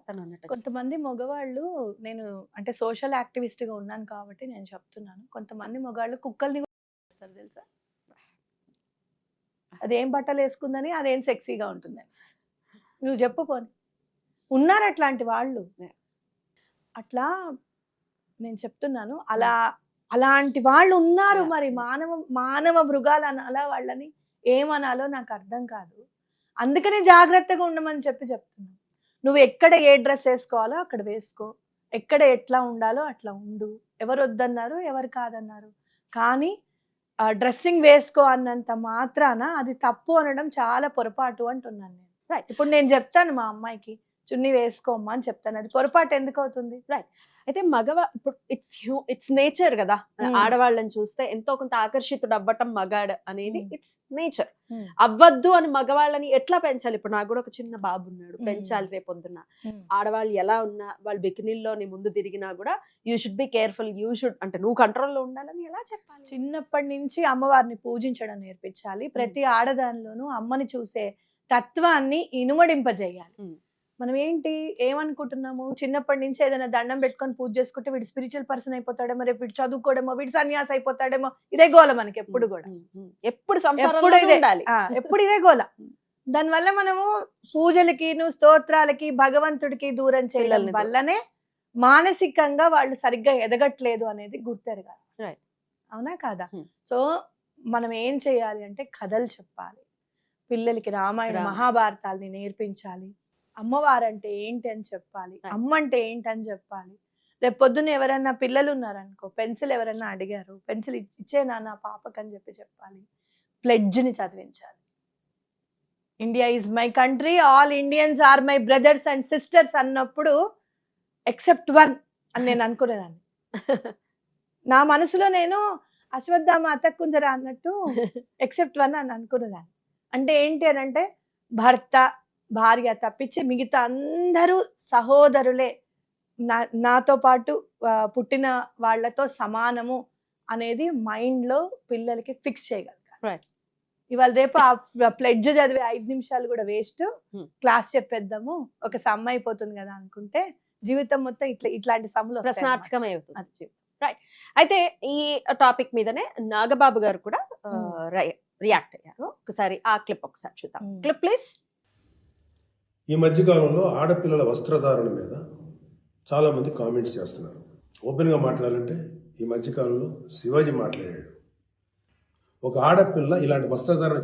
తను అన్నట్టు. కొంతమంది మగవాళ్ళు, నేను అంటే సోషల్ యాక్టివిస్ట్ గా ఉన్నాను కాబట్టి నేను చెప్తున్నాను, కొంతమంది మగవాళ్ళు కుక్కల్ని కూడా చేస్తారు తెలుసా? అదేం బట్టలు వేసుకుందని, అదేం సెక్సీగా ఉంటుందని. నువ్వు చెప్పు పోని, ఉన్నారు అట్లాంటి వాళ్ళు. అట్లా నేను చెప్తున్నాను, అలాంటి వాళ్ళు ఉన్నారు. మరి మానవ మృగాలు అనాలా వాళ్ళని, ఏమనాలో నాకు అర్థం కాదు. అందుకనే జాగ్రత్తగా ఉండమని చెప్తున్నాను. నువ్వు ఎక్కడ ఏ డ్రెస్ వేసుకోవాలో అక్కడ వేసుకో, ఎక్కడ ఎట్లా ఉండాలో అట్లా ఉండు. ఎవరు వద్దన్నారు, ఎవరు కాదన్నారు. కానీ డ్రెస్సింగ్ వేసుకో అన్నంత మాత్రాన అది తప్పు అనడం చాలా పొరపాటు అంటున్నాను నేను. రైట్. ఇప్పుడు నేను చెప్తాను మా అమ్మాయికి చున్నీ వేసుకోమ్మా అని చెప్తాను, అది పొరపాటు ఎందుకు అవుతుంది? రైట్. అయితే ఇప్పుడు ఇట్స్ నేచర్ కదా, ఆడవాళ్ళని చూస్తే ఎంతో కొంత ఆకర్షితుడు అవ్వటం మగాడు అనేది ఇట్స్ నేచర్. అవ్వద్దు అని మగవాళ్ళని ఎట్లా పెంచాలి? ఇప్పుడు నాకు కూడా ఒక చిన్న బాబు ఉన్నాడు, పెంచాలి రేపొద్దున. ఆడవాళ్ళు ఎలా ఉన్నా, వాళ్ళు బికినీల్లో నీ ముందు తిరిగినా కూడా యూ షుడ్ బి కేర్ఫుల్, అంటే నువ్వు కంట్రోల్లో ఉండాలని ఎలా చెప్పాలి? చిన్నప్పటి నుంచి అమ్మవారిని పూజించడం నేర్పించాలి. ప్రతి ఆడదానిలోనూ అమ్మని చూసే తత్వాన్ని ఇనుమడింపజేయాలి. మనం ఏమనుకుంటున్నాము, చిన్నప్పటి నుంచి ఏదైనా దండం పెట్టుకొని పూజ చేసుకుంటే వీడు స్పిరిచువల్ పర్సన్ అయిపోతాడేమో, రేపు వీడు చదువుకోవడమో, వీడు సన్యాసి అయిపోతాడేమో, ఇదే గోల మనకి ఎప్పుడు కూడా. ఎప్పుడు ఇదే గోల. దానివల్ల మనము పూజలకి, స్తోత్రాలకి, భగవంతుడికి దూరం చేయడం వల్లనే మానసికంగా వాళ్ళు సరిగ్గా ఎదగట్లేదు అనేది గుర్తెరగాలి. అవునా కాదా? సో మనం ఏం చేయాలి అంటే కథలు చెప్పాలి పిల్లలకి, రామాయణ మహాభారతాల్ని నేర్పించాలి. అమ్మవారంటే ఏంటి అని చెప్పాలి, అమ్మ అంటే ఏంటని చెప్పాలి. రేపు పొద్దున్న ఎవరన్నా పిల్లలు ఉన్నారనుకో, పెన్సిల్ ఎవరన్నా అడిగారు, పెన్సిల్ ఇచ్చేనా నా పాపకని చెప్పాలి. ప్లెడ్జ్ని చదివించాలి. India is my country, all Indians are my brothers and sisters అన్నప్పుడు ఎక్సెప్ట్ వన్ అని నేను అనుకునేదాన్ని. నా మనసులో నేను అశ్వత్థామ అతక్కుంజరా అన్నట్టు ఎక్సెప్ట్ వన్ అని అనుకునేదాన్ని. అంటే ఏంటి అని అంటే, భర్త భార్య తప్పించి మిగతా అందరూ సహోదరులే, నాతో పాటు పుట్టిన వాళ్ళతో సమానము అనేది మైండ్ లో పిల్లలకి ఫిక్స్ చేయగలగాలి. ఇవాళ రేపు ఆ ప్లెడ్జ్ చదివే 5 నిమిషాలు కూడా వేస్ట్, క్లాస్ చెప్పేద్దాము ఒక సమ్ అయిపోతుంది కదా అనుకుంటే జీవితం మొత్తం ఇట్లాంటి సమ్ములు ప్రశ్నార్థకమే అవుతుంది. రైట్. అయితే ఈ టాపిక్ మీదనే నాగబాబు గారు కూడా రియాక్ట్ అయ్యారు. ఒకసారి ఆ క్లిప్ ఒకసారి చూద్దాం. Clip please. ఈ మధ్యకాలంలో ఆడపిల్లల వస్త్రధారణ మీద చాలామంది కామెంట్స్ చేస్తున్నారు. ఓపెన్గా మాట్లాడాలంటే ఈ మధ్యకాలంలో శివాజీ మాట్లాడాడు, ఒక ఆడపిల్ల ఇలాంటి వస్త్రధారణ